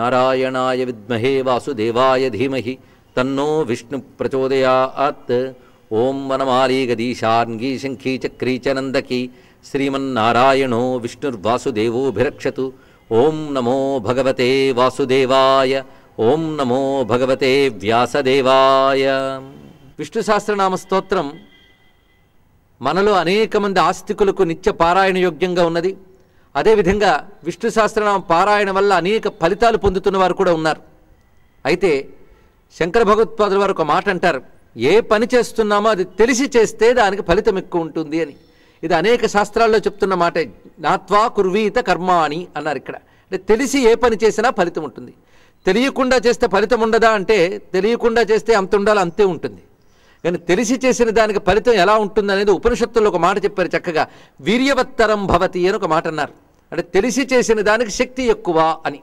నారాయణాయ విద్మహే వాసుదేవాయ ధీమహి తన్నో విష్ణు ప్రచోదయాత్. ఓం వనమాలీగదీశార్ంగీ శంఖీ చక్రీ చ నందకీ శ్రీమన్నారాయణో విష్ణుర్వాసుదేవోభిరక్షతు. ఓం నమో భగవతే వాసుదేవాయ. ఓం నమో భగవతే వ్యాసదేవాయ. విష్ణు సహస్రనామ స్తోత్రం మనలో అనేక మంది ఆస్తికులకు నిత్య పారాయణ యోగ్యంగా ఉన్నది. అదేవిధంగా విష్ణు సహస్రనామ పారాయణ వల్ల అనేక ఫలితాలు పొందుతున్న వారు కూడా ఉన్నారు. అయితే శంకర భగవత్పాదుల వారు ఒక మాట అంటారు, ఏ పని చేస్తున్నామో అది తెలిసి చేస్తే దానికి ఫలితం ఎక్కువ ఉంటుంది అని. ఇది అనేక శాస్త్రాల్లో చెప్తున్న మాట. నాత్వా కుర్వీత కర్మాణి అన్నారు ఇక్కడ. అంటే తెలిసి ఏ పని చేసినా ఫలితం ఉంటుంది. తెలియకుండా చేస్తే ఫలితం ఉండదా అంటే తెలియకుండా చేస్తే అంత ఉండాలి, అంతే ఉంటుంది. కానీ తెలిసి చేసిన దానికి ఫలితం ఎలా ఉంటుంది అనేది ఉపనిషత్తుల్లో ఒక మాట చెప్పారు చక్కగా. వీర్యవత్తరం భవతి అని ఒక మాట అన్నారు. అంటే తెలిసి చేసిన దానికి శక్తి ఎక్కువ అని.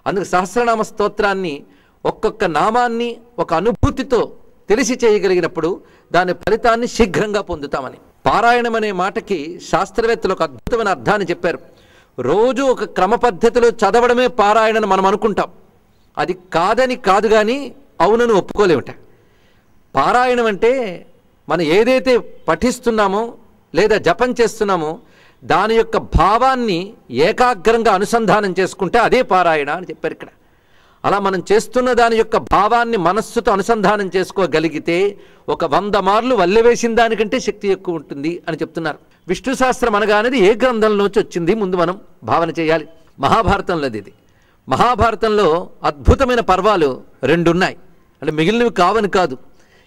అందుకు సహస్రనామ స్తోత్రాన్ని ఒక్కొక్క నామాన్ని ఒక అనుభూతితో తెలిసి చేయగలిగినప్పుడు దాని ఫలితాన్ని శీఘ్రంగా పొందుతామని. పారాయణం అనే మాటకి శాస్త్రవేత్తలు ఒక అద్భుతమైన అర్థాన్ని చెప్పారు. రోజు ఒక క్రమ పద్ధతిలో చదవడమే పారాయణని మనం అనుకుంటాం. అది కాదని కాదు, కానీ అవునని ఒప్పుకోలేమట. పారాయణం అంటే మనం ఏదైతే పఠిస్తున్నామో లేదా జపం చేస్తున్నామో దాని యొక్క భావాన్ని ఏకాగ్రంగా అనుసంధానం చేసుకుంటే అదే పారాయణ అని చెప్పారు ఇక్కడ. అలా మనం చేస్తున్న దాని యొక్క భావాన్ని మనస్సుతో అనుసంధానం చేసుకోగలిగితే 100 మార్లు వల్లెవేసిన దానికంటే శక్తి ఎక్కువ ఉంటుంది అని చెప్తున్నారు. విష్ణు సహస్రం అనగానేది ఏ గ్రంథంలోంచి వచ్చింది ముందు మనం భావన చేయాలి. మహాభారతంలోది ఇది. మహాభారతంలో అద్భుతమైన పర్వాలు 2 ఉన్నాయి. అంటే మిగిలినవి కావని కాదు,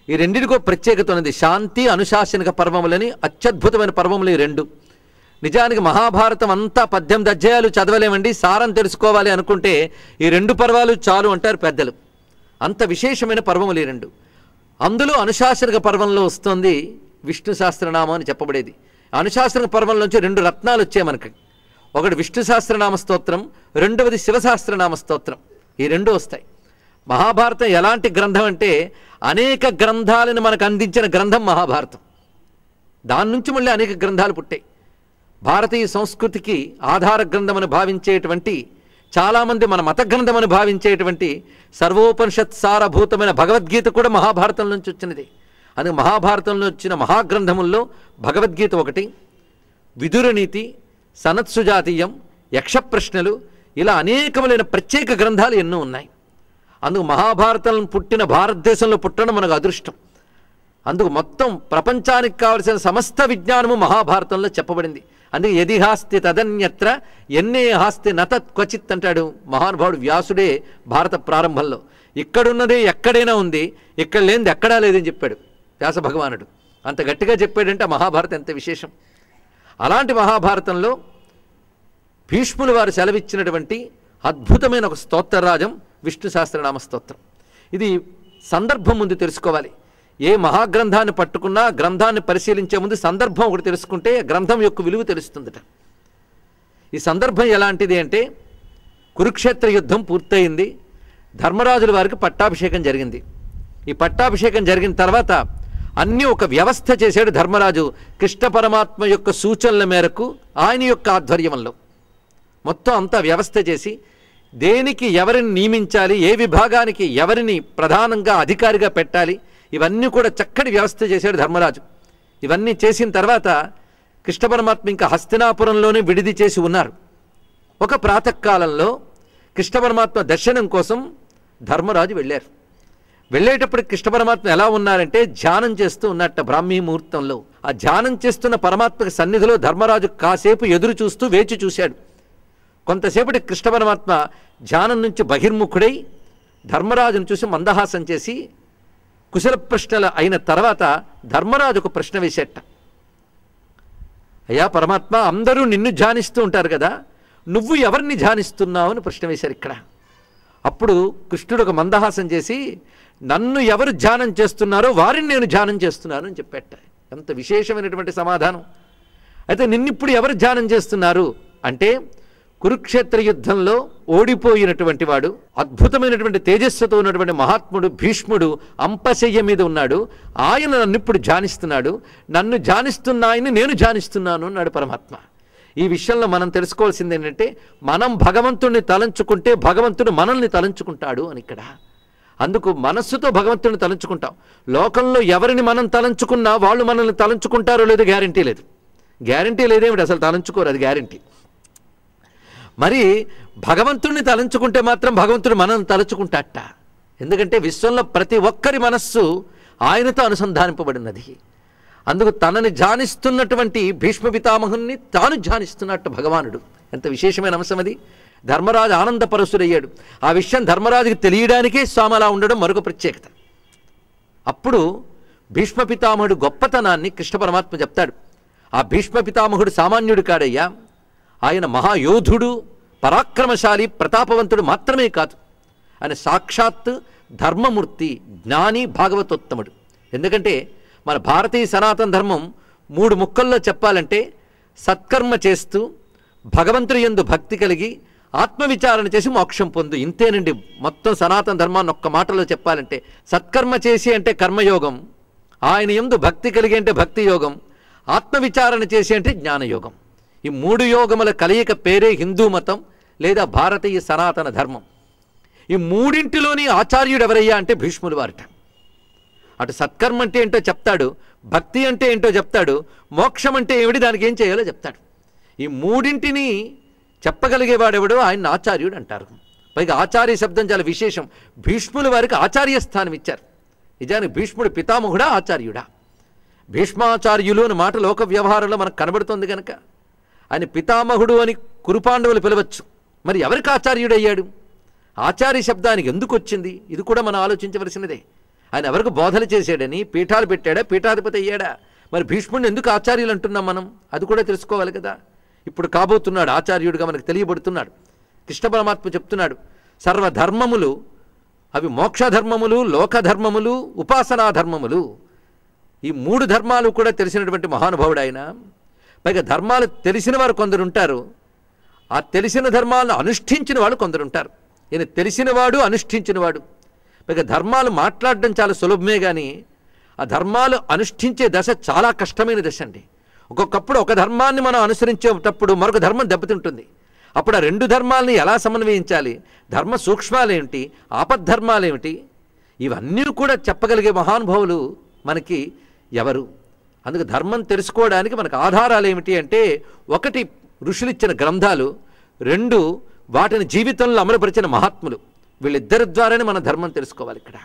ఈ రెండింటికో ప్రత్యేకత ఉన్నది. శాంతి అనుశాసనిక పర్వములని అత్యద్భుతమైన పర్వములు ఈ 2. నిజానికి మహాభారతం అంతా 18 అధ్యాయాలు చదవలేమండి. సారం తెలుసుకోవాలి అనుకుంటే ఈ 2 పర్వాలు చాలు అంటారు పెద్దలు. అంత విశేషమైన పర్వములు ఈ 2. అందులో అనుశాసనిక పర్వంలో వస్తుంది విష్ణు సహస్రనామం అని చెప్పబడేది. అనుశాసనిక పర్వంలోంచి 2 రత్నాలు వచ్చాయి మనకి. ఒకటి విష్ణు సహస్రనామ స్తోత్రం, రెండవది శివ సహస్రనామ స్తోత్రం. ఈ 2 వస్తాయి. మహాభారతం ఎలాంటి గ్రంథం అంటే అనేక గ్రంథాలను మనకు అందించిన గ్రంథం మహాభారతం. దాని నుంచి మళ్ళీ అనేక గ్రంథాలు పుట్టాయి. భారతీయ సంస్కృతికి ఆధార గ్రంథమని భావించేటువంటి చాలామంది మన మత గ్రంథమని భావించేటువంటి సర్వోపనిషత్ సారభూతమైన భగవద్గీత కూడా మహాభారతం నుంచి వచ్చినది. అందుకే మహాభారతంలో వచ్చిన మహాగ్రంథముల్లో భగవద్గీత ఒకటి, విదురనీతి, సనత్సుజాతీయం, యక్ష ప్రశ్నలు, ఇలా అనేకములైన ప్రత్యేక గ్రంథాలు ఎన్నో ఉన్నాయి. అందుకు మహాభారతం పుట్టిన భారతదేశంలో పుట్టడం మనకు అదృష్టం. అందుకు మొత్తం ప్రపంచానికి కావలసిన సమస్త విజ్ఞానము మహాభారతంలో చెప్పబడింది. అందుకే యది హాస్తి తదన్యత్ర ఎన్నే హాస్తి నతత్ క్వచిత్ అంటాడు మహానుభావుడు వ్యాసుడే భారత ప్రారంభంలో. ఇక్కడున్నదే ఎక్కడైనా ఉంది, ఇక్కడ లేనిది ఎక్కడా లేదని చెప్పాడు వ్యాస భగవానుడు. అంత గట్టిగా చెప్పాడంటే మహాభారతం ఎంత విశేషం. అలాంటి మహాభారతంలో భీష్ములు వారు సెలవిచ్చినటువంటి అద్భుతమైన ఒక స్తోత్రరాజం విష్ణు సహస్రనామ స్తోత్రం. ఇది సందర్భం ముందు తెలుసుకోవాలి. ఏ మహాగ్రంథాన్ని పట్టుకున్నా గ్రంథాన్ని పరిశీలించే ముందు సందర్భం ఒకటి తెలుసుకుంటే గ్రంథం యొక్క విలువ తెలుస్తుందట. ఈ సందర్భం ఎలాంటిది అంటే కురుక్షేత్ర యుద్ధం పూర్తయింది. ధర్మరాజుల వారికి పట్టాభిషేకం జరిగింది. ఈ పట్టాభిషేకం జరిగిన తర్వాత అన్నీ ఒక వ్యవస్థ చేశాడు ధర్మరాజు. కృష్ణ పరమాత్మ యొక్క సూచనల మేరకు ఆయన యొక్క ఆధ్వర్యంలో మొత్తం అంతా వ్యవస్థ చేసి దేనికి ఎవరిని నియమించాలి, ఏ విభాగానికి ఎవరిని ప్రధానంగా అధికారిగా పెట్టాలి, ఇవన్నీ కూడా చక్కటి వ్యవస్థ చేశాడు ధర్మరాజు. ఇవన్నీ చేసిన తర్వాత కృష్ణ పరమాత్మ ఇంకా హస్తినాపురంలోనే విడిది చేసి ఉన్నారు. ఒక ప్రాతకాలంలో కృష్ణ పరమాత్మ దర్శనం కోసం ధర్మరాజు వెళ్ళారు. వెళ్ళేటప్పుడు కృష్ణ పరమాత్మ ఎలా ఉన్నారంటే ధ్యానం చేస్తూ ఉన్నట్ట బ్రాహ్మీ ముహూర్తంలో. ఆ ధ్యానం చేస్తున్న పరమాత్మకి సన్నిధిలో ధర్మరాజు కాసేపు ఎదురు చూస్తూ వేచి చూశాడు. కొంతసేపటి కృష్ణ పరమాత్మ ధ్యానం నుంచి బహిర్ముఖుడై ధర్మరాజును చూసి మందహాసం చేసి కుశల ప్రశ్నలు అయిన తర్వాత ధర్మరాజు ఒక ప్రశ్న వేసేట. అయ్యా పరమాత్మ, అందరూ నిన్ను ధ్యానిస్తూ ఉంటారు కదా, నువ్వు ఎవరిని ధ్యానిస్తున్నావు అని ప్రశ్న వేశారు ఇక్కడ. అప్పుడు కృష్ణుడు ఒక మందహాసం చేసి నన్ను ఎవరు ధ్యానం చేస్తున్నారో వారిని నేను ధ్యానం చేస్తున్నాను అని చెప్పేట. ఎంత విశేషమైనటువంటి సమాధానం. అయితే నిన్నిప్పుడు ఎవరు ధ్యానం చేస్తున్నారు అంటే కురుక్షేత్ర యుద్ధంలో ఓడిపోయినటువంటి వాడు, అద్భుతమైనటువంటి తేజస్సుతో ఉన్నటువంటి మహాత్ముడు భీష్ముడు అంపశయ్య మీద ఉన్నాడు. ఆయన నన్ను ఇప్పుడు ధ్యానిస్తున్నాడు. నన్ను ధ్యానిస్తున్న ఆయన్ని నేను ధ్యానిస్తున్నాను అన్నాడు పరమాత్మ. ఈ విషయంలో మనం తెలుసుకోవాల్సింది ఏంటంటే మనం భగవంతుడిని తలంచుకుంటే భగవంతుడు మనల్ని తలంచుకుంటాడు అని ఇక్కడ. అందుకు మనస్సుతో భగవంతుడిని తలంచుకుంటాం. లోకంలో ఎవరిని మనం తలంచుకున్నా వాళ్ళు మనల్ని తలంచుకుంటారో లేదో గ్యారంటీ లేదు. గ్యారంటీ లేదేమిటి, అసలు తలంచుకోరు, అది గ్యారంటీ. మరి భగవంతుడిని తలంచుకుంటే మాత్రం భగవంతుడు మనల్ని తలంచుకుంటాట. ఎందుకంటే విశ్వంలో ప్రతి ఒక్కరి మనస్సు ఆయనతో అనుసంధానింపబడినది. అందుకు తనని ధ్యానిస్తున్నటువంటి భీష్మ పితామహుని తాను ధ్యానిస్తున్నట్టు భగవానుడు. ఎంత విశేషమైన అంశం అది. ధర్మరాజు ఆనందపరసుడయ్యాడు. ఆ విషయం ధర్మరాజుకి తెలియడానికే స్వామి అలా ఉండడం మరొక ప్రత్యేకత. అప్పుడు భీష్మ పితామహుడు గొప్పతనాన్ని కృష్ణ పరమాత్మ చెప్తాడు. ఆ భీష్మ పితామహుడు సామాన్యుడు కాడయ్యా, ఆయన మహాయోధుడు, పరాక్రమశాలి, ప్రతాపవంతుడు మాత్రమే కాదు, ఆయన సాక్షాత్ ధర్మమూర్తి, జ్ఞాని, భాగవతోత్తముడు. ఎందుకంటే మన భారతీయ సనాతన ధర్మం 3 ముక్కల్లో చెప్పాలంటే సత్కర్మ చేస్తూ భగవంతుడి యందు భక్తి కలిగి ఆత్మవిచారణ చేసి మోక్షం పొందు, ఇంతేనండి మొత్తం సనాతన ధర్మాన్ని ఒక్క మాటలో చెప్పాలంటే. సత్కర్మ చేసి అంటే కర్మయోగం, ఆయన యందు భక్తి కలిగి అంటే భక్తి యోగం, ఆత్మవిచారణ చేసి అంటే జ్ఞానయోగం. ఈ 3 యోగముల కలయిక పేరే హిందూ మతం లేదా భారతీయ సనాతన ధర్మం. ఈ 3ఇంటిలోని ఆచార్యుడు ఎవరయ్యా అంటే భీష్ములు వారట. అటు సత్కర్మ అంటే ఏంటో చెప్తాడు, భక్తి అంటే ఏంటో చెప్తాడు, మోక్షం అంటే ఏమిటి, దానికి ఏం చేయాలో చెప్తాడు. ఈ 3ఇంటిని చెప్పగలిగేవాడెవడో ఆయన ఆచార్యుడు అంటారు. పైగా ఆచార్య శబ్దం చాలా విశేషం. భీష్ముల వారికి ఆచార్య స్థానం ఇచ్చారు. నిజానికి భీష్ముడు పితామహుడా ఆచార్యుడా? భీష్మాచార్యులు అని మాట లోక వ్యవహారంలో మనకు కనబడుతుంది కనుక ఆయన పితామహుడు అని కురుపాండవులు పిలవచ్చు. మరి ఎవరికి ఆచార్యుడు అయ్యాడు? ఆచార్య శబ్దానికి ఎందుకు వచ్చింది? ఇది కూడా మనం ఆలోచించవలసినదే. ఆయన ఎవరికి బోధలు చేశాడని, పీఠాలు పెట్టాడా, పీఠాధిపతి అయ్యాడా? మరి భీష్ముడిని ఎందుకు ఆచార్యులు అంటున్నాం మనం? అది కూడా తెలుసుకోవాలి కదా. ఇప్పుడు కాబోతున్నాడు ఆచార్యుడిగా, మనకు తెలియబడుతున్నాడు. కృష్ణ పరమాత్మ చెప్తున్నాడు, సర్వధర్మములు అవి మోక్షధర్మములు, లోకధర్మములు, ఉపాసనా ధర్మములు. ఈ 3 ధర్మాలు కూడా తెలిసినటువంటి మహానుభావుడు ఆయన. పైగా ధర్మాలు తెలిసిన వారు కొందరు ఉంటారు, ఆ తెలిసిన ధర్మాలను అనుష్ఠించిన వాళ్ళు కొందరు ఉంటారు. ఈయన తెలిసినవాడు, అనుష్ఠించినవాడు. పైగా ధర్మాలు మాట్లాడడం చాలా సులభమే, కానీ ఆ ధర్మాలు అనుష్ఠించే దశ చాలా కష్టమైన దశ అండి. ఒక్కొక్కప్పుడు ఒక ధర్మాన్ని మనం అనుసరించేటప్పుడు మరొక ధర్మం దెబ్బతింటుంది. అప్పుడు ఆ 2 ధర్మాలని ఎలా సమన్వయించాలి, ధర్మ సూక్ష్మాలేమిటి, ఆపద్ధర్మాలేమిటి, ఇవన్నీ కూడా చెప్పగలిగే మహానుభావులు మనకి ఎవరు? అందుకు ధర్మం తెలుసుకోవడానికి మనకు ఆధారాలు ఏమిటి అంటే, 1 ఋషులిచ్చిన గ్రంథాలు, 2 వాటిని జీవితంలో అమలుపరిచిన మహాత్ములు. వీళ్ళిద్దరి ద్వారానే మన ధర్మం తెలుసుకోవాలి ఇక్కడ.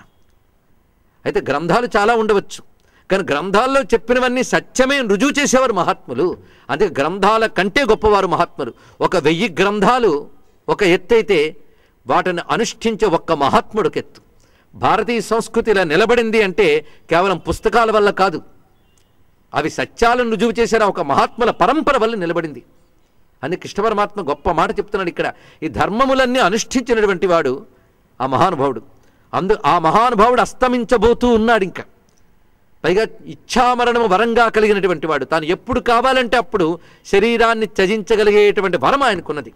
అయితే గ్రంథాలు చాలా ఉండవచ్చు, కానీ గ్రంథాల్లో చెప్పినవన్నీ సత్యమే రుజువు చేసేవారు మహాత్ములు. అందుకే గ్రంథాల కంటే గొప్పవారు మహాత్ములు. 1000 గ్రంథాలు ఒక ఎత్తు అయితే వాటిని అనుష్ఠించే ఒక్క మహాత్ముడు ఒక ఎత్తు. భారతీయ సంస్కృతి ఇలా నిలబడింది అంటే కేవలం పుస్తకాల వల్ల కాదు, అవి సత్యాలను రుజువు చేసిన ఒక మహాత్ముల పరంపర వల్ల నిలబడింది అని కృష్ణ పరమాత్మ గొప్ప మాట చెప్తున్నాడు ఇక్కడ. ఈ ధర్మములన్నీ అనుష్ఠించినటువంటి వాడు ఆ మహానుభావుడు. ఆ మహానుభావుడు అస్తమించబోతూ ఉన్నాడు. ఇంకా పైగా ఇచ్ఛామరణము వరంగా కలిగినటువంటి వాడు. తాను ఎప్పుడు కావాలంటే అప్పుడు శరీరాన్ని త్యజించగలిగేటువంటి వరం ఆయనకున్నది.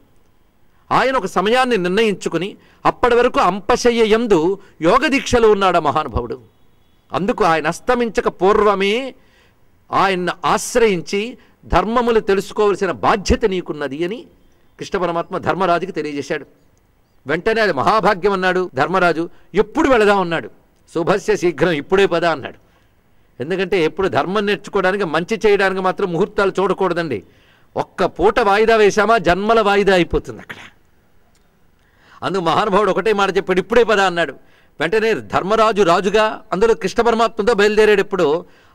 ఆయన ఒక సమయాన్ని నిర్ణయించుకుని అప్పటి వరకు అంపశయ్య యందు యోగ దీక్షలో ఉన్నాడు ఆ మహానుభావుడు. అందుకు ఆయన అస్తమించక పూర్వమే ఆయన్ని ఆశ్రయించి ధర్మములు తెలుసుకోవలసిన బాధ్యత నీకున్నది అని కృష్ణ పరమాత్మ ధర్మరాజుకి తెలియజేశాడు. వెంటనే అది మహాభాగ్యం అన్నాడు ధర్మరాజు. ఎప్పుడు వెళదాం అన్నాడు. శుభస్య శీఘ్రం, ఇప్పుడే పద అన్నాడు. ఎందుకంటే ఎప్పుడు ధర్మం నేర్చుకోవడానికి, మంచి చేయడానికి మాత్రం ముహూర్తాలు చూడకూడదండి. ఒక్క పూట వాయిదా వేశామా జన్మల వాయిదా అయిపోతుంది అక్కడ. అందుకు మహానుభావుడు ఒకటే మాట చెప్పాడు, ఇప్పుడే పద అన్నాడు. వెంటనే ధర్మరాజు రాజుగా అందులో కృష్ణ పరమాత్మతో బయలుదేరాడు. ఎప్పుడు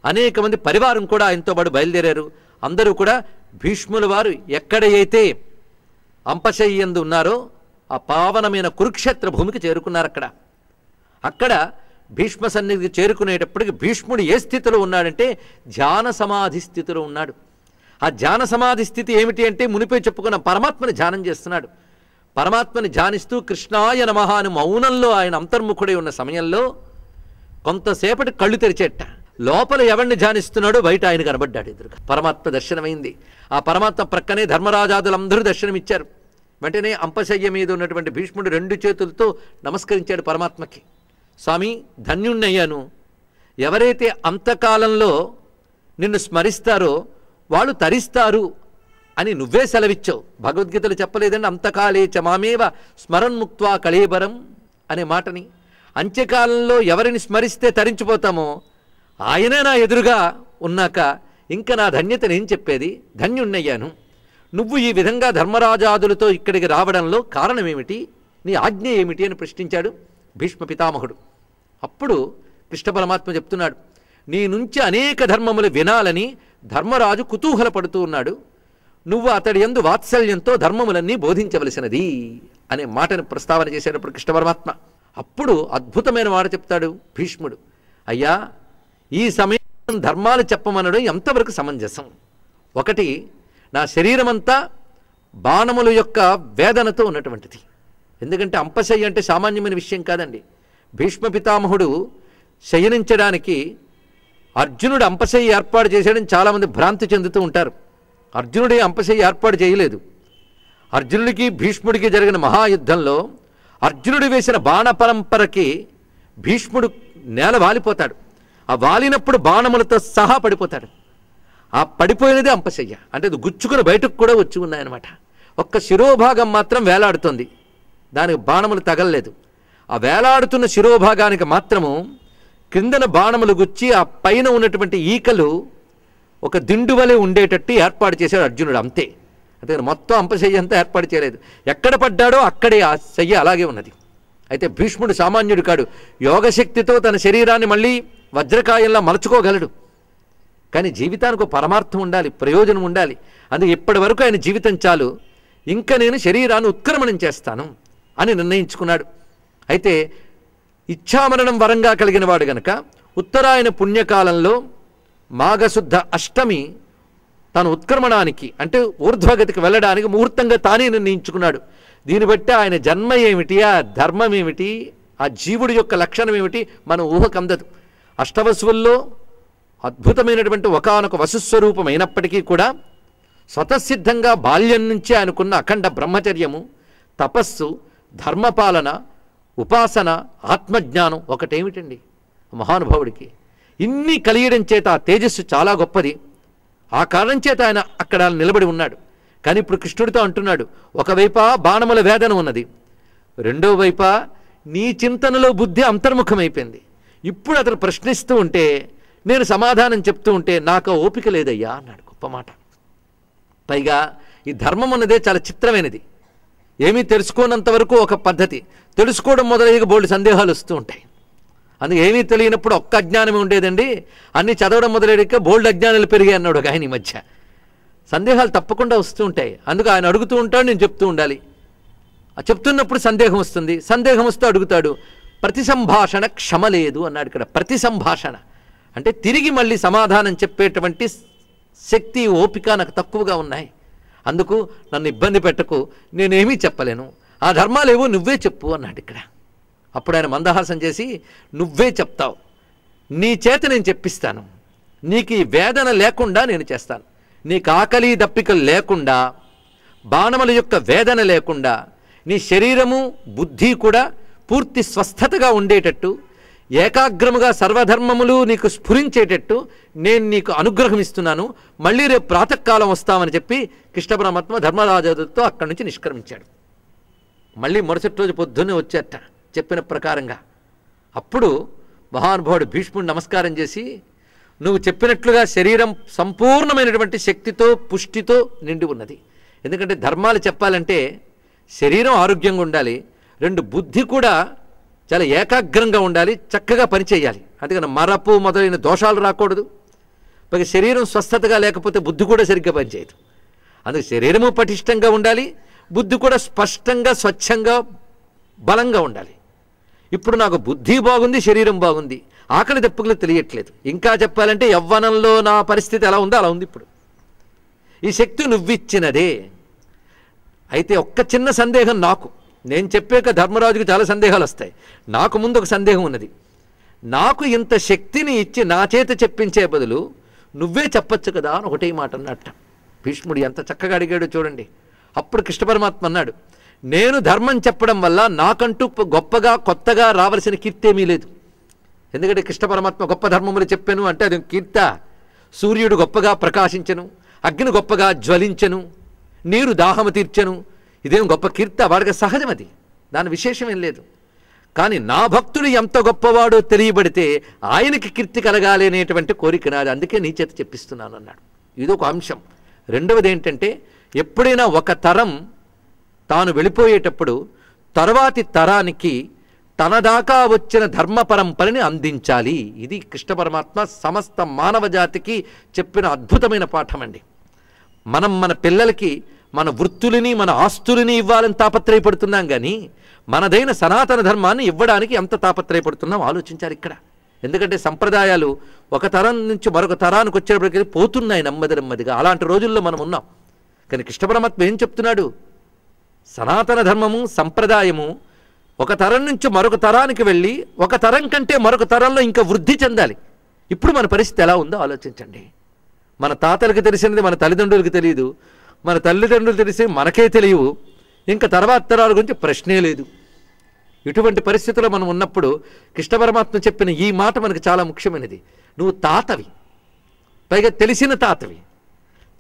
అనేక మంది పరివారం కూడా ఆయనతో పాటు బయలుదేరారు. అందరూ కూడా భీష్ముల వారు ఎక్కడైతే అంపశయ్యందు ఉన్నారో ఆ పావనమైన కురుక్షేత్ర భూమికి చేరుకున్నారు. అక్కడ భీష్మ సన్నిధికి చేరుకునేటప్పటికి భీష్ముడు ఏ స్థితిలో ఉన్నాడంటే ధ్యాన సమాధి స్థితిలో ఉన్నాడు. ఆ ధ్యాన సమాధి స్థితి ఏమిటి అంటే మునిపై చెప్పుకున్న పరమాత్మని ధ్యానం చేస్తున్నాడు. పరమాత్మని ధ్యానిస్తూ కృష్ణాయ నమః అని మౌనంలో ఆయన అంతర్ముఖుడై ఉన్న సమయంలో కొంతసేపటి కళ్ళు తెరిచేట. లోపల ఎవరిని ధ్యానిస్తున్నాడో బయట ఆయన కనబడ్డాడు. ఎదురుగా పరమాత్మ దర్శనమైంది. ఆ పరమాత్మ ప్రక్కనే ధర్మరాజాదులందరూ దర్శనమిచ్చారు. వెంటనే అంపశయ్య మీద ఉన్నటువంటి భీష్ముడు 2 చేతులతో నమస్కరించాడు పరమాత్మకి. స్వామి, ధన్యుణ్ణయ్యాను. ఎవరైతే అంతకాలంలో నిన్ను స్మరిస్తారో వాళ్ళు తరిస్తారు అని నువ్వే సెలవిచ్చావు. భగవద్గీతలు చెప్పలేదండి, అంతకాలే చ మామేవ స్మరన్ముక్త్వా కళేబరం అనే మాటని. అంత్యకాలంలో ఎవరిని స్మరిస్తే తరించిపోతామో ఆయనే నా ఎదురుగా ఉన్నాక ఇంకా నా ధన్యత నేను చెప్పేది, ధన్యుణ్ణయ్యాను. నువ్వు ఈ విధంగా ధర్మరాజాదులతో ఇక్కడికి రావడంలో కారణమేమిటి, నీ ఆజ్ఞ ఏమిటి అని ప్రశ్నించాడు భీష్మ పితామహుడు. అప్పుడు కృష్ణ పరమాత్మ చెప్తున్నాడు, నీ నుంచి అనేక ధర్మములు వినాలని ధర్మరాజు కుతూహలపడుతూ ఉన్నాడు. నువ్వు అతడి యందు వాత్సల్యంతో ధర్మములన్నీ బోధించవలసినది అనే మాటను ప్రస్తావన చేసేటప్పుడు కృష్ణ పరమాత్మ అప్పుడు అద్భుతమైన మాట చెప్తాడు భీష్ముడు. అయ్యా, ఈ సమయం ధర్మాలు చెప్పమనడం ఎంతవరకు సమంజసం? ఒకటి, నా శరీరమంతా బాణముల యొక్క వేదనతో ఉన్నటువంటిది. ఎందుకంటే అంపశయ్య అంటే సామాన్యమైన విషయం కాదండి. భీష్మ పితామహుడు శయనించడానికి అర్జునుడు అంపశయ్య ఏర్పాటు చేశాడని చాలామంది భ్రాంతి చెందుతూ ఉంటారు. అర్జునుడే అంపశయ్య ఏర్పాటు చేయలేదు. అర్జునుడికి భీష్ముడికి జరిగిన మహాయుద్ధంలో అర్జునుడు వేసిన బాణ పరంపరకి భీష్ముడు నేల వాలిపోతాడు. ఆ వాలినప్పుడు బాణములతో సహా పడిపోతాడు. ఆ పడిపోయినదే అంపశయ్య. అంటే అది గుచ్చుకుని బయటకు కూడా వచ్చి ఉన్నాయన్నమాట. ఒక్క శిరోభాగం మాత్రం వేలాడుతుంది, దానికి బాణములు తగలలేదు. ఆ వేలాడుతున్న శిరోభాగానికి మాత్రము క్రిందన బాణములు గుచ్చి ఆ పైన ఉన్నటువంటి ఈకలు ఒక దిండు వలె ఉండేటట్టు ఏర్పాటు చేశాడు అర్జునుడు, అంతే. అంటే మొత్తం అంపశయ్య అంతా ఏర్పాటు చేయలేదు. ఎక్కడ పడ్డాడో అక్కడే ఆ శయ్య అలాగే ఉన్నది. అయితే భీష్ముడు సామాన్యుడు కాడు. యోగశక్తితో తన శరీరాన్ని మళ్ళీ వజ్రకాయంలా మలుచుకోగలడు. కానీ జీవితానికి ఒక పరమార్థం ఉండాలి, ప్రయోజనం ఉండాలి. అందుకే ఇప్పటి వరకు ఆయన జీవితం చాలు, ఇంకా నేను శరీరాన్ని ఉత్క్రమణం చేస్తాను అని నిర్ణయించుకున్నాడు. అయితే ఇచ్ఛామరణం వరంగా కలిగిన వాడు గనక ఉత్తరాయణ పుణ్యకాలంలో మాఘశుద్ధ అష్టమి తను ఉత్క్రమణానికి అంటే ఊర్ధ్వగతికి వెళ్ళడానికి ముహూర్తంగా తానే నిర్ణయించుకున్నాడు. దీన్ని బట్టి ఆయన జన్మ ఏమిటి, ఆ ధర్మం ఏమిటి, ఆ జీవుడి యొక్క లక్షణం ఏమిటి మనం ఊహకందదు. అష్టవసువుల్లో అద్భుతమైనటువంటి ఒకానొక వసుస్వరూపం అయినప్పటికీ కూడా స్వతసిద్ధంగా బాల్యం నుంచి ఆయనకున్న అఖండ బ్రహ్మచర్యము, తపస్సు, ధర్మపాలన, ఉపాసన, ఆత్మజ్ఞానం ఒకటేమిటండి మహానుభావుడికి. ఇన్ని కలియడం చేత ఆ తేజస్సు చాలా గొప్పది. ఆ కారణం చేత ఆయన అక్కడ నిలబడి ఉన్నాడు. కానీ ఇప్పుడు కృష్ణుడితో అంటున్నాడు, ఒకవైపా బాణముల వేదన ఉన్నది, రెండో వైపా నీ చింతనలో బుద్ధి అంతర్ముఖమైపోయింది. ఇప్పుడు అతను ప్రశ్నిస్తూ ఉంటే నేను సమాధానం చెప్తూ ఉంటే నాకు ఓపిక లేదయ్యా అన్నాడు. గొప్ప మాట. పైగా ఈ ధర్మం అన్నదే చాలా చిత్రమైనది. ఏమీ తెలుసుకోనంత వరకు ఒక పద్ధతి, తెలుసుకోవడం మొదలయ్యే బోల్డ్ సందేహాలు వస్తూ ఉంటాయి. అందుకే ఏమీ తెలియనప్పుడు ఒక్క అజ్ఞానమే ఉండేదండి, అన్నీ చదవడం మొదలయ్యాక బోల్డ్ అజ్ఞానాలు పెరిగాయి అన్నాడు ఒక ఆయన. ఈ మధ్య సందేహాలు తప్పకుండా వస్తూ ఉంటాయి. అందుకు ఆయన అడుగుతూ ఉంటాడు, నేను చెప్తూ ఉండాలి. చెప్తున్నప్పుడు సందేహం వస్తుంది, సందేహం వస్తూ అడుగుతాడు. ప్రతి సంభాషణ క్షమ లేదు అన్నాడు ఇక్కడ. ప్రతి సంభాషణ అంటే తిరిగి మళ్ళీ సమాధానం చెప్పేటువంటి శక్తి, ఓపిక నాకు తక్కువగా ఉన్నాయి. అందుకు నన్ను ఇబ్బంది పెట్టకు, నేనేమీ చెప్పలేను, ఆ ధర్మాలేవో నువ్వే చెప్పు అన్నాడు ఇక్కడ. అప్పుడు ఆయన మందహాసం చేసి, నువ్వే చెప్తావు, నీ చేత నేను చెప్పిస్తాను, నీకు ఈ వేదన లేకుండా నేను చేస్తాను, నీకు ఆకలి దప్పికలు లేకుండా, బాణముల యొక్క వేదన లేకుండా, నీ శరీరము బుద్ధి కూడా పూర్తి స్వస్థతగా ఉండేటట్టు, ఏకాగ్రముగా సర్వధర్మములు నీకు స్ఫురించేటట్టు నేను నీకు అనుగ్రహం ఇస్తున్నాను, మళ్ళీ రేపు ప్రాతకాలం వస్తామని చెప్పి కృష్ణ పరమాత్మ ధర్మరాజుతో అక్కడి నుంచి నిష్క్రమించాడు. మళ్ళీ మరుసటి రోజు పొద్దున్నే వచ్చేట చెప్పిన ప్రకారంగా. అప్పుడు మహానుభావుడు భీష్ముడు నమస్కారం చేసి, నువ్వు చెప్పినట్లుగా శరీరం సంపూర్ణమైనటువంటి శక్తితో పుష్టితో నిండి ఉన్నది. ఎందుకంటే ధర్మాలు చెప్పాలంటే శరీరం ఆరోగ్యంగా ఉండాలి, రెండు బుద్ధి కూడా చాలా ఏకాగ్రంగా ఉండాలి, చక్కగా పనిచేయాలి. అందుకని మరపు మొదలైన దోషాలు రాకూడదు. పైగా శరీరం స్వస్థతగా లేకపోతే బుద్ధి కూడా సరిగ్గా పనిచేయదు. అందుకే శరీరము పటిష్టంగా ఉండాలి, బుద్ధి కూడా స్పష్టంగా, స్వచ్ఛంగా, బలంగా ఉండాలి. ఇప్పుడు నాకు బుద్ధి బాగుంది, శరీరం బాగుంది, ఆకలి దప్పుకులు తెలియట్లేదు. ఇంకా చెప్పాలంటే యవ్వనంలో నా పరిస్థితి ఎలా ఉందో అలా ఉంది ఇప్పుడు. ఈ శక్తి నువ్విచ్చినదే. అయితే ఒక్క చిన్న సందేహం నాకు, నేను చెప్పాక ధర్మరాజుకి చాలా సందేహాలు వస్తాయి. నాకు ముందు ఒక సందేహం ఉన్నది. నాకు ఇంత శక్తిని ఇచ్చి నా చేత చెప్పించే బదులు నువ్వే చెప్పచ్చు కదా అని ఒకటే మాట అన్నట్ట. భీష్ముడు ఎంత చక్కగా అడిగాడో చూడండి. అప్పుడు కృష్ణ పరమాత్మ అన్నాడు, నేను ధర్మం చెప్పడం వల్ల నాకంటూ గొప్పగా కొత్తగా రావలసిన కీర్తి ఏమీ లేదు. ఎందుకంటే కృష్ణ పరమాత్మ గొప్ప ధర్మములు చెప్పాను అంటే అది కీర్త. సూర్యుడు గొప్పగా ప్రకాశించను, అగ్ని గొప్పగా జ్వలించను, నీరు దాహము తీర్చెను. ఇదేం గొప్ప కీర్తి, వాడికి సహజం, అది దాని విశేషం ఏం లేదు. కానీ నా భక్తుడు ఎంత గొప్పవాడో తెలియబడితే ఆయనకి కీర్తి కలగాలి అనేటువంటి కోరిక నాది, అందుకే నీ చేత చెప్పిస్తున్నాను అన్నాడు. ఇదొక అంశం. రెండవది ఏంటంటే, ఎప్పుడైనా ఒక తరం తాను వెళ్ళిపోయేటప్పుడు తర్వాతి తరానికి తన దాకా వచ్చిన ధర్మ పరంపరని అందించాలి. ఇది కృష్ణ పరమాత్మ సమస్త మానవ జాతికి చెప్పిన అద్భుతమైన పాఠం అండి. మనం మన పిల్లలకి మన వృత్తులని మన ఆస్తులని ఇవ్వాలని తాపత్రయపడుతున్నాం, కానీ మనదైన సనాతన ధర్మాన్ని ఇవ్వడానికి ఎంత తాపత్రయపడుతున్నాం ఆలోచించారు ఇక్కడ. ఎందుకంటే సంప్రదాయాలు ఒక తరం నుంచి మరొక తరానికి వచ్చేటప్పటికి పోతున్నాయి నెమ్మదిగా. అలాంటి రోజుల్లో మనం ఉన్నాం. కానీ కృష్ణ పరమాత్మ ఏం చెప్తున్నాడు? సనాతన ధర్మము సంప్రదాయము ఒక తరం నుంచి మరొక తరానికి వెళ్ళి ఒక తరం కంటే మరొక తరంలో ఇంకా వృద్ధి చెందాలి. ఇప్పుడు మన పరిస్థితి ఎలా ఉందో ఆలోచించండి. మన తాతలకి తెలిసినది మన తల్లిదండ్రులకి తెలియదు, మన తల్లిదండ్రులు తెలిసి మనకే తెలియవు, ఇంకా తర్వాత తరాల గురించి ప్రశ్నే లేదు. ఇటువంటి పరిస్థితుల్లో మనం ఉన్నప్పుడు కృష్ణ పరమాత్మ చెప్పిన ఈ మాట మనకు చాలా ముఖ్యమైనది. నువ్వు తాతవి, పైగా తెలిసిన తాతవి.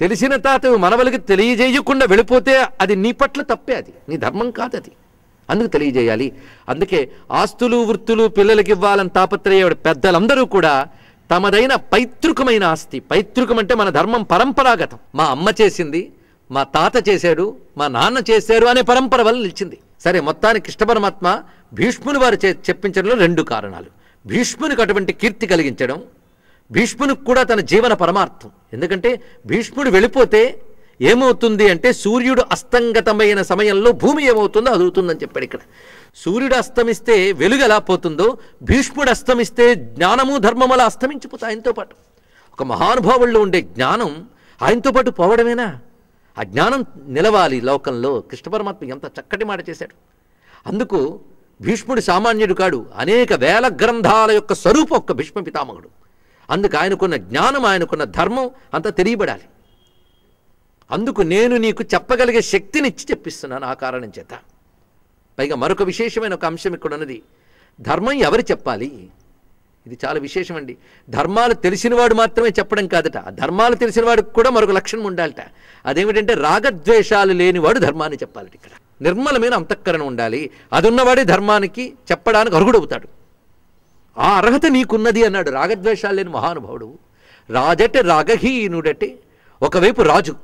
తెలిసిన తాతవి మనవలకి తెలియజేయకుండా వెళ్ళిపోతే అది నీ పట్ల తప్పే, అది నీ ధర్మం కాదు, అది అందుకు తెలియజేయాలి. అందుకే ఆస్తులు వృత్తులు పిల్లలకి ఇవ్వాలని తాపత్రయ పెద్దలందరూ కూడా తమదైన పైతృకమైన ఆస్తి, పైతృకం అంటే మన ధర్మం పరంపరాగతం, మా అమ్మ చేసింది, మా తాత చేశాడు, మా నాన్న చేశారు అనే పరంపర వల్ల నిలిచింది. సరే, మొత్తానికి కృష్ణ పరమాత్మ భీష్ముని వారు చెప్పించడంలో రెండు కారణాలు. భీష్మునికి అటువంటి కీర్తి కలిగించడం, భీష్మునికి కూడా తన జీవన పరమార్థం. ఎందుకంటే భీష్ముడు వెళ్ళిపోతే ఏమవుతుంది అంటే సూర్యుడు అస్తంగతమైన సమయంలో భూమి ఏమవుతుందో అది అవుతుందని చెప్పాడు ఇక్కడ. సూర్యుడు అస్తమిస్తే వెలుగు ఎలా పోతుందో భీష్ముడు అస్తమిస్తే జ్ఞానము ధర్మము అలా అస్తమించిపోతాయి ఆయనతో పాటు. ఒక మహానుభావుల్లో ఉండే జ్ఞానం ఆయనతో పాటు పోవడమేనా? ఆ జ్ఞానం నిలవాలి లోకంలో. కృష్ణ పరమాత్మ ఎంత చక్కటి మాట చేశాడు. అందుకు భీష్ముడు సామాన్యుడు కాడు, అనేక వేల గ్రంథాల యొక్క స్వరూపం ఒక్క భీష్మ పితామహుడు. అందుకు ఆయనకున్న జ్ఞానం, ఆయనకున్న ధర్మం అంతా తెలియబడాలి. అందుకు నేను నీకు చెప్పగలిగే శక్తినిచ్చి చెప్పిస్తున్నాను ఆ కారణం చేత. పైగా మరొక విశేషమైన ఒక అంశం ఇక్కడ ఉన్నది. ధర్మం ఎవరు చెప్పాలి? ఇది చాలా విశేషం అండి. ధర్మాలు తెలిసినవాడు మాత్రమే చెప్పడం కాదట, ధర్మాలు తెలిసినవాడికి కూడా మరొక లక్షణం ఉండాలట. అదేమిటంటే రాగద్వేషాలు లేనివాడు ధర్మాన్ని చెప్పాలట. ఇక్కడ నిర్మలమైన అంతఃకరణ ఉండాలి. అది ఉన్నవాడే ధర్మానికి చెప్పడానికి అర్హుడవుతాడు. ఆ అర్హత నీకున్నది అన్నాడు రాగద్వేషాలు లేని మహానుభావుడు. రాజటే రాగహీనుడటే. ఒకవైపు రాజు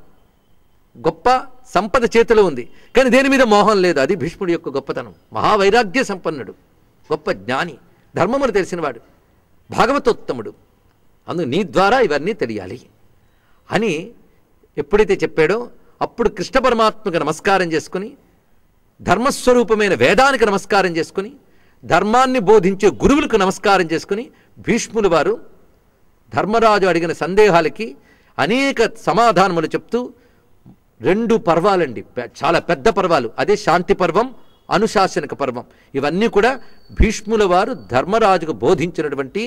గొప్ప సంపద చేతిలో ఉంది, కానీ దేని మీద మోహం లేదు. అది భీష్ముడి యొక్క గొప్పతనం. మహావైరాగ్య సంపన్నుడు, గొప్ప జ్ఞాని, ధర్మమును తెలిసినవాడు, భాగవతోత్తముడు. అందుకు నీ ద్వారా ఇవన్నీ తెలియాలి అని ఎప్పుడైతే చెప్పాడో అప్పుడు కృష్ణ పరమాత్మకు నమస్కారం చేసుకుని, ధర్మస్వరూపమైన వేదానికి నమస్కారం చేసుకుని, ధర్మాన్ని బోధించే గురువులకు నమస్కారం చేసుకుని భీష్ములు వారు ధర్మరాజు అడిగిన సందేహాలకి అనేక సమాధానములు చెప్తూ 2 పర్వాలండి, చాలా పెద్ద పర్వాలు. అదే శాంతి పర్వం, అనుశాసనిక పర్వం. ఇవన్నీ కూడా భీష్ముల వారు ధర్మరాజుకు బోధించినటువంటి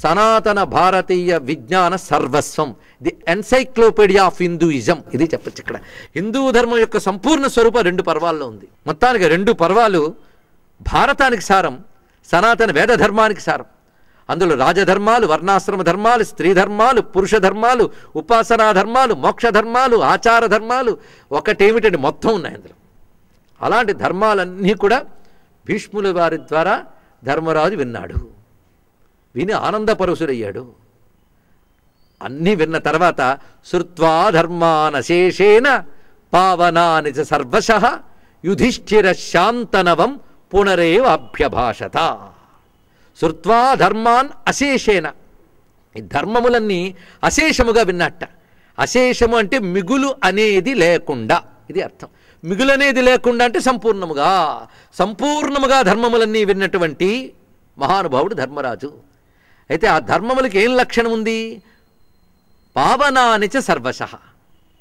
సనాతన భారతీయ విజ్ఞాన సర్వస్వం, ది ఎన్సైక్లోపీడియా ఆఫ్ హిందూయిజం. ఇది చెప్పచ్చు. ఇక్కడ హిందూ ధర్మం యొక్క సంపూర్ణ స్వరూపం 2 పర్వాల్లో ఉంది. మొత్తానికి 2 పర్వాలు భారతానికి సారం, సనాతన వేద ధర్మానికి సారం. అందులో రాజధర్మాలు, వర్ణాశ్రమ ధర్మాలు, స్త్రీ ధర్మాలు, పురుష ధర్మాలు, ఉపాసనా ధర్మాలు, మోక్ష ధర్మాలు, ఆచార ధర్మాలు, ఒకటేమిటండి మొత్తం ఉన్నాయి అందులో. అలాంటి ధర్మాలన్నీ కూడా భీష్ముల వారి ద్వారా ధర్మరాజు విన్నాడు. విని ఆనందపరవశుడయ్యాడు. అన్నీ విన్న తర్వాత శృత్వా ధర్మానశేషేణ పావనాని చ సర్వశః యుధిష్ఠిర శాంతనవం పునరేవ అభ్యభాషత. శృత్వా ధర్మాన్ అశేషేణ, ఈ ధర్మములన్నీ అశేషముగా విన్నట్ట. అశేషము అంటే మిగులు అనేది లేకుండా, ఇది అర్థం. మిగులు అనేది లేకుండా అంటే సంపూర్ణముగా ధర్మములన్నీ విన్నటువంటి మహానుభావుడు ధర్మరాజు. అయితే ఆ ధర్మములకి ఏం లక్షణం ఉంది? పావనానిచ సర్వశః.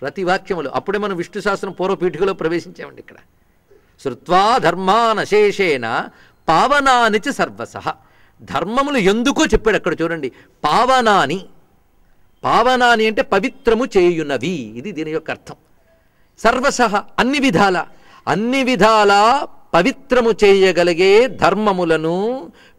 ప్రతి వాక్యములు. అప్పుడే మనం విష్ణు శాస్త్రం పూర్వపీఠికలో ప్రవేశించామండి. ఇక్కడ శృత్వా ధర్మానశేషేణ పావనానిచ సర్వశః. ధర్మములు ఎందుకో చెప్పాడు అక్కడ చూడండి. పావనాని, పావనాని అంటే పవిత్రము చేయునవి, ఇది దీని యొక్క అర్థం. సర్వశః అన్ని విధాల పవిత్రము చేయగలిగే ధర్మములను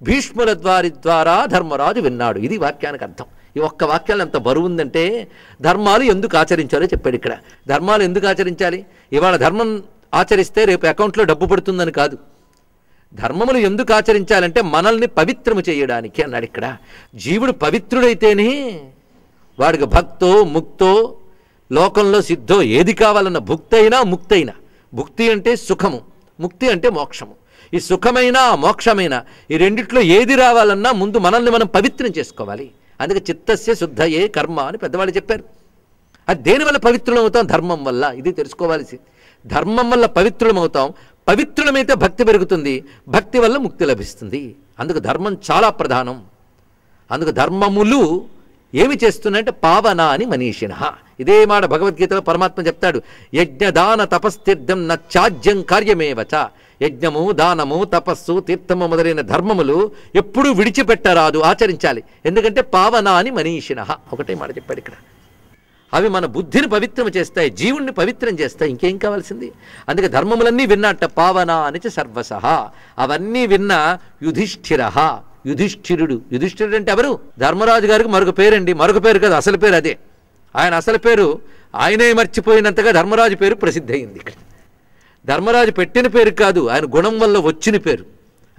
భీష్ముల ద్వారా ధర్మరాజు విన్నాడు. ఇది వాక్యానికి అర్థం. ఈ ఒక్క వాక్యాలు ఎంత బరువు ఉందంటే ధర్మాలు ఎందుకు ఆచరించాలో చెప్పాడు ఇక్కడ. ధర్మాలు ఎందుకు ఆచరించాలి? ఇవాళ ధర్మం ఆచరిస్తే రేపు అకౌంట్లో డబ్బు పడుతుందని కాదు. ధర్మములు ఎందుకు ఆచరించాలంటే మనల్ని పవిత్రము చేయడానికి అన్నాడు ఇక్కడ. జీవుడు పవిత్రుడైతేనే వాడికి భక్తో ముక్తో లోకంలో సిద్ధో ఏది కావాలన్న భుక్తైనా ముక్తైనా. భుక్తి అంటే సుఖము, ముక్తి అంటే మోక్షము. ఈ సుఖమైన మోక్షమైన ఈ రెండిట్లో ఏది రావాలన్నా ముందు మనల్ని మనం పవిత్రం చేసుకోవాలి. అందుకే చిత్తస్య శుద్ధయే కర్మ అని పెద్దవాళ్ళు చెప్పారు. అది దేనివల్ల పవిత్రులమవుతాం? ధర్మం వల్ల. ఇది తెలుసుకోవాల్సి. ధర్మం వల్ల పవిత్రులమవుతాం. పవిత్రులమైతే భక్తి పెరుగుతుంది, భక్తి వల్ల ముక్తి లభిస్తుంది. అందుకు ధర్మం చాలా ప్రధానం. అందుకు ధర్మములు ఏమి చేస్తున్నాయంటే పావనాని మనీషిణ. ఇదే మాట భగవద్గీతలో పరమాత్మ చెప్తాడు. యజ్ఞదాన తపస్తీర్థం నత్యాజ్యం కార్యమేవచ. యజ్ఞము, దానము, తపస్సు, తీర్థము మొదలైన ధర్మములు ఎప్పుడూ విడిచిపెట్టరాదు, ఆచరించాలి. ఎందుకంటే పావనాని మనీషిణ. ఒకటే మాట చెప్పాడు ఇక్కడ. అవి మన బుద్ధిని పవిత్రం చేస్తాయి, జీవుణ్ణి పవిత్రం చేస్తాయి. ఇంకేం కావాల్సింది? అందుకే ధర్మములన్నీ విన్నట్ట. పావనా అని సర్వసహ. అవన్నీ విన్న యుధిష్ఠిర. యుధిష్ఠిరుడు. యుధిష్ఠిరుడు అంటే ఎవరు? ధర్మరాజు గారికి మరొక పేరండి. మరొక పేరు కాదు, అసలు పేరు అదే. ఆయన అసలు పేరు ఆయనే మర్చిపోయినంతగా ధర్మరాజు పేరు ప్రసిద్ధి అయింది ఇక్కడ. ధర్మరాజు పెట్టిన పేరు కాదు, ఆయన గుణం వల్ల వచ్చిన పేరు.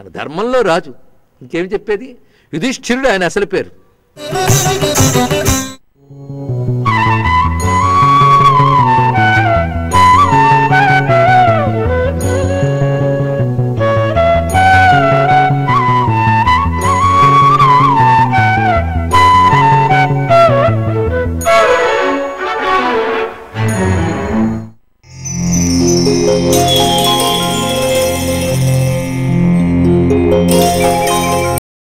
ఆయన ధర్మంలో రాజు. ఇంకేం చెప్పేది? యుధిష్ఠిరుడు ఆయన అసలు పేరు. Thank you.